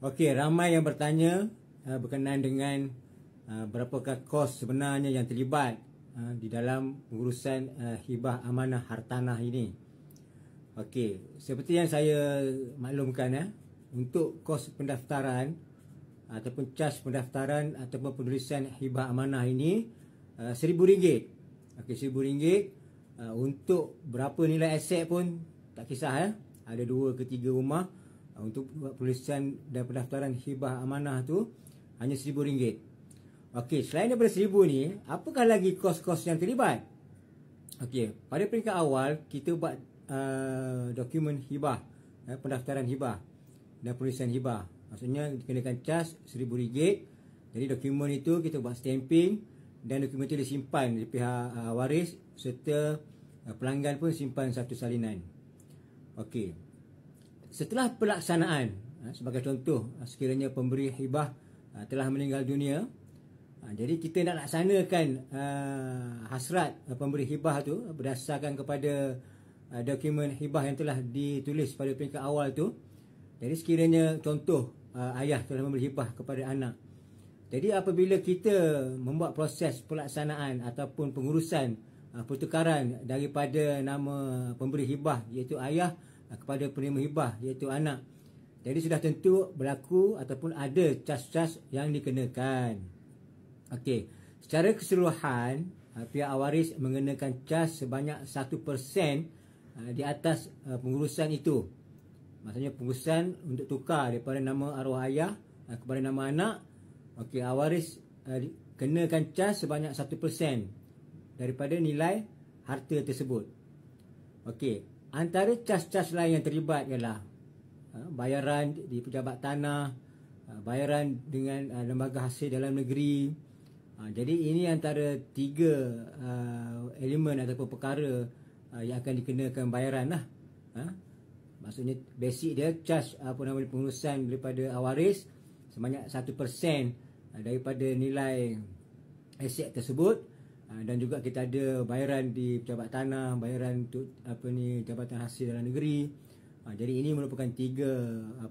Okey, ramai yang bertanya berkenaan dengan berapakah kos sebenarnya yang terlibat di dalam pengurusan hibah amanah hartanah ini. Okey, seperti yang saya maklumkan untuk kos pendaftaran ataupun cas pendaftaran ataupun penulisan hibah amanah ini RM1,000. Okey, RM1,000 untuk berapa nilai aset pun tak kisah ada 2 ke 3 rumah. Untuk buat penulisan dan pendaftaran hibah amanah tu hanya RM1,000. Okey, selain daripada RM1,000 ni, apakah lagi kos-kos yang terlibat? Okey, pada peringkat awal kita buat dokumen hibah, pendaftaran hibah dan penulisan hibah. Maksudnya dikenakan cas RM1,000. Jadi dokumen itu kita buat stamping dan dokumen itu disimpan di pihak waris serta pelanggan pun simpan satu salinan. Okey. Setelah pelaksanaan, sebagai contoh, sekiranya pemberi hibah telah meninggal dunia, jadi kita nak laksanakan hasrat pemberi hibah tu berdasarkan kepada dokumen hibah yang telah ditulis pada peringkat awal tu. Jadi sekiranya contoh ayah telah memberi hibah kepada anak, jadi apabila kita membuat proses pelaksanaan ataupun pengurusan pertukaran daripada nama pemberi hibah iaitu ayah kepada penerima hibah iaitu anak, jadi sudah tentu berlaku ataupun ada cas-cas yang dikenakan. Okey, secara keseluruhan pihak waris mengenakan cas sebanyak 1% di atas pengurusan itu. Maksudnya pengurusan untuk tukar daripada nama arwah ayah kepada nama anak. Okey, waris kenakan cas sebanyak 1% daripada nilai harta tersebut. Okey, antara cas-cas lain yang terlibat ialah bayaran di pejabat tanah, bayaran dengan lembaga hasil dalam negeri. Jadi ini antara 3 elemen ataupun perkara yang akan dikenakan bayaran lah. Maksudnya basic dia cas pengurusan daripada waris sebanyak 1% daripada nilai aset tersebut. Dan juga kita ada bayaran di pejabat tanah, bayaran untuk jabatan hasil dalam negeri. Jadi ini merupakan 3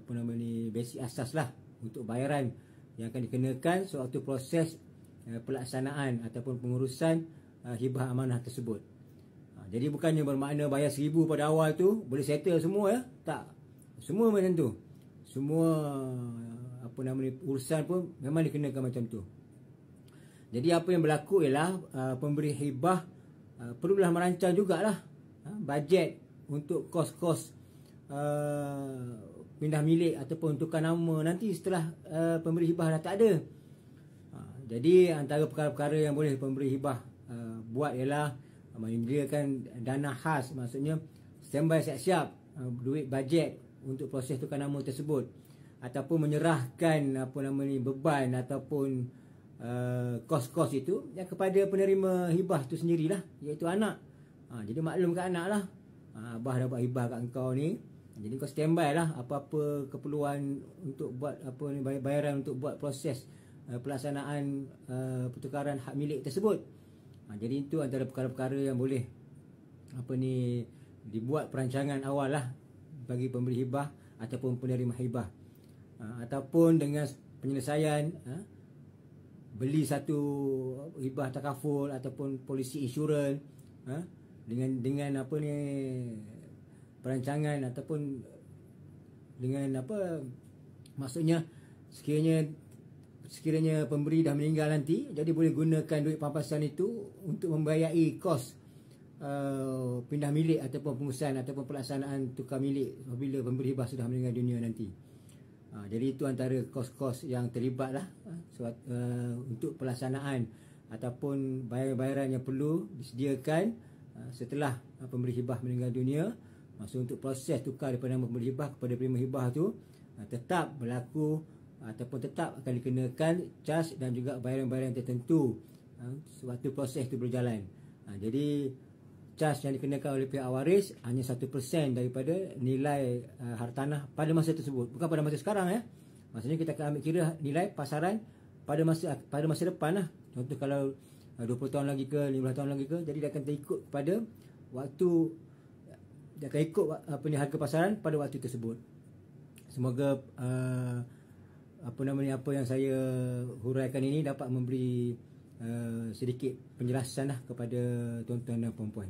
basic asas lah untuk bayaran yang akan dikenakan sewaktu proses pelaksanaan ataupun pengurusan hibah amanah tersebut. Jadi bukannya bermakna bayar RM1,000 pada awal tu boleh settle semua tak. Semua macam tu. Semua urusan pun memang dikenakan macam tu. Jadi apa yang berlaku ialah pemberi hibah perlulah merancang jugalah bajet untuk kos-kos pindah milik ataupun tukar nama nanti setelah pemberi hibah dah tak ada. Jadi antara perkara-perkara yang boleh pemberi hibah buat ialah menyediakan dana khas, maksudnya standby siap-siap duit bajet untuk proses tukar nama tersebut, ataupun menyerahkan beban ataupun kos-kos itu kepada penerima hibah tu sendirilah, iaitu anak. Jadi maklum kat anak lah, abah dah buat hibah kat engkau ni, jadi kau standby lah apa-apa keperluan untuk buat bayaran untuk buat proses pelaksanaan pertukaran hak milik tersebut. Jadi itu antara perkara-perkara yang boleh dibuat perancangan awal lah bagi pemberi hibah ataupun penerima hibah, ataupun dengan penyelesaian beli satu hibah takaful ataupun polisi insurans dengan perancangan ataupun dengan maksudnya sekiranya pemberi dah meninggal nanti, jadi boleh gunakan duit pampasan itu untuk membayai kos pindah milik ataupun pengurusan ataupun pelaksanaan tukar milik apabila pemberi hibah sudah meninggal dunia nanti. Jadi itu antara kos-kos yang terlibat lah untuk pelaksanaan ataupun bayaran-bayaran yang perlu disediakan setelah pemberi hibah meninggal dunia. Maksud untuk proses tukar daripada nama pemberi hibah kepada penerima hibah tu tetap berlaku ataupun tetap akan dikenakan cas dan juga bayaran-bayaran tertentu sewaktu proses itu berjalan. Jadi cas yang dikenakan oleh pihak waris hanya 1% daripada nilai hartanah pada masa tersebut, bukan pada masa sekarang Maksudnya kita akan ambil kira nilai pasaran pada masa depan lah. Contoh kalau 20 tahun lagi ke 15 tahun lagi ke, jadi dia akan terikut pada waktu, dia akan ikut harga pasaran pada waktu tersebut. Semoga apa yang saya huraikan ini dapat memberi sedikit penjelasan lah kepada tuan-tuan dan puan-puan.